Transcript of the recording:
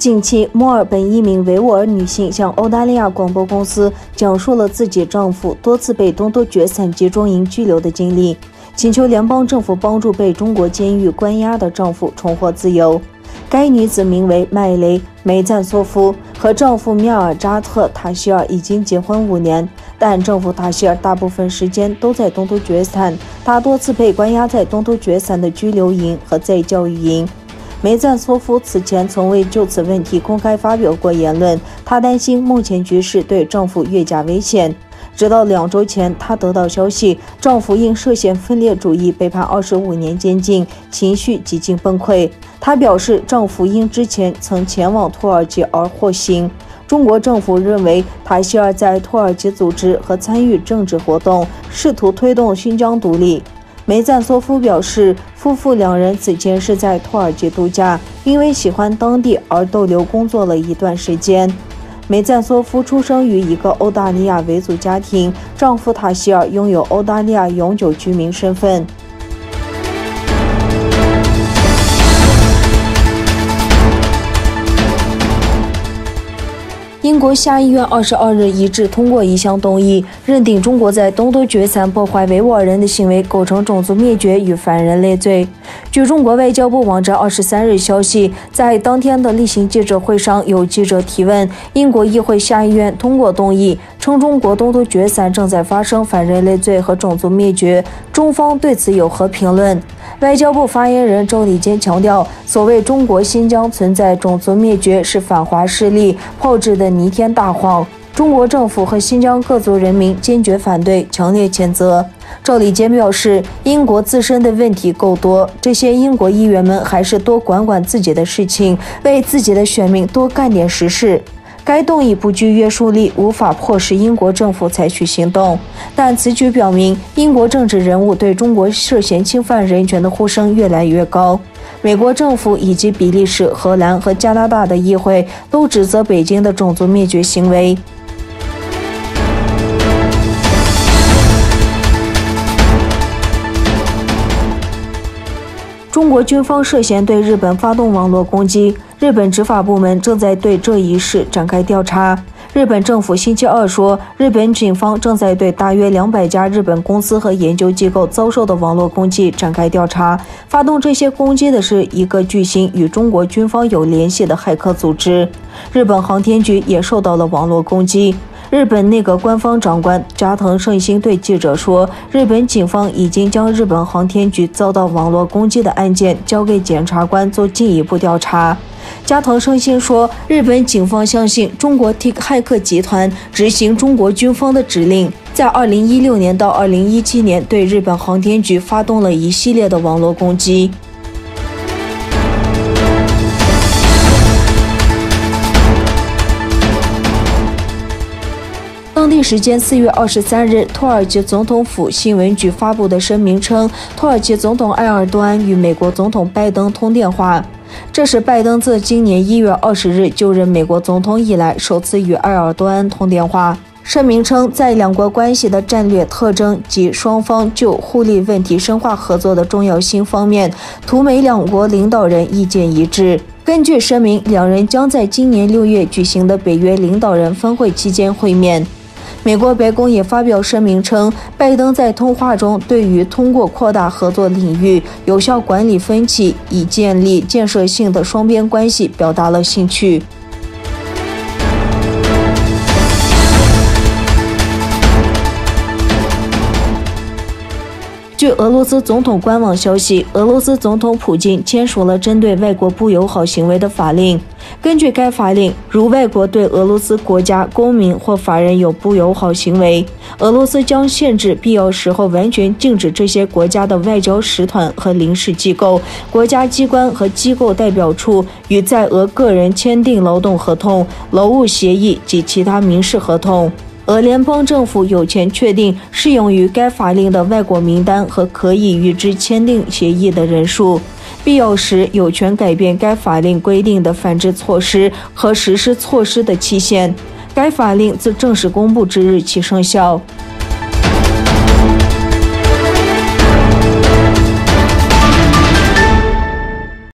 近期，墨尔本一名维吾尔女性向澳大利亚广播公司讲述了自己丈夫多次被东突厥散集中营拘留的经历，请求联邦政府帮助被中国监狱关押的丈夫重获自由。该女子名为麦雷·梅赞索夫，和丈夫米尔扎特·塔希尔已经结婚5年，但丈夫塔希尔大部分时间都在东突厥散，他多次被关押在东突厥散的拘留营和再教育营。梅赞索夫此前从未就此问题公开发表过言论，她担心目前局势对丈夫越加危险。直到2周前，她得到消息，丈夫因涉嫌分裂主义被判25年监禁，情绪几近崩溃。她表示，丈夫因之前曾前往土耳其而获刑。中国政府认为，塔希尔在土耳其组织和参与政治活动，试图推动新疆独立。梅赞索夫表示，夫妇2人此前是在土耳其度假，因为喜欢当地而逗留工作了一段时间。梅赞索夫出生于一个澳大利亚维族家庭，丈夫塔希尔拥有澳大利亚永久居民身份。英国下议院22日一致通过一项动议，认定中国在东突厥散破坏维吾尔人的行为构成种族灭绝与反人类罪。据中国外交部网站23日消息，在当天的例行记者会上，有记者提问，英国议会下议院通过动议，称中国东突厥散正在发生反人类罪和种族灭绝，中方对此有何评论？外交部发言人周礼坚强调，所谓中国新疆存在种族灭绝是反华势力炮制的弥天大谎，中国政府和新疆各族人民坚决反对，强烈谴责。周礼坚表示，英国自身的问题够多，这些英国议员们还是多管管自己的事情，为自己的选民多干点实事。该动议不具约束力，无法迫使英国政府采取行动，但此举表明英国政治人物对中国涉嫌侵犯人权的呼声越来越高。美国政府以及比利时、荷兰和加拿大的议会都指责北京的种族灭绝行为。中国军方涉嫌对日本发动网络攻击，日本执法部门正在对这一事展开调查。日本政府星期二说，日本警方正在对大约200家日本公司和研究机构遭受的网络攻击展开调查。发动这些攻击的是一个据悉与中国军方有联系的骇客组织。日本航天局也受到了网络攻击。日本内阁官方长官加藤胜信对记者说，日本警方已经将日本航天局遭到网络攻击的案件交给检察官做进一步调查。加藤胜信说，日本警方相信中国骇客集团执行中国军方的指令，在2016年到2017年对日本航天局发动了一系列的网络攻击。当地时间4月23日，土耳其总统府新闻局发布的声明称，土耳其总统埃尔多安与美国总统拜登通电话。这是拜登自今年1月20日就任美国总统以来首次与埃尔多安通电话。声明称，在两国关系的战略特征及双方就互利问题深化合作的重要性方面，土美两国领导人意见一致。根据声明，两人将在今年6月举行的北约领导人峰会期间会面。美国白宫也发表声明称，拜登在通话中对于通过扩大合作领域、有效管理分歧以建立建设性的双边关系表达了兴趣。据俄罗斯总统官网消息，俄罗斯总统普京签署了针对外国不友好行为的法令。根据该法令，如外国对俄罗斯国家公民或法人有不友好行为，俄罗斯将限制必要时候完全禁止这些国家的外交使团和领事机构、国家机关和机构代表处与在俄个人签订劳动合同、劳务协议及其他民事合同。俄联邦政府有权确定适用于该法令的外国名单和可以与之签订协议的人数，必要时有权改变该法令规定的反制措施和实施措施的期限。该法令自正式公布之日起生效。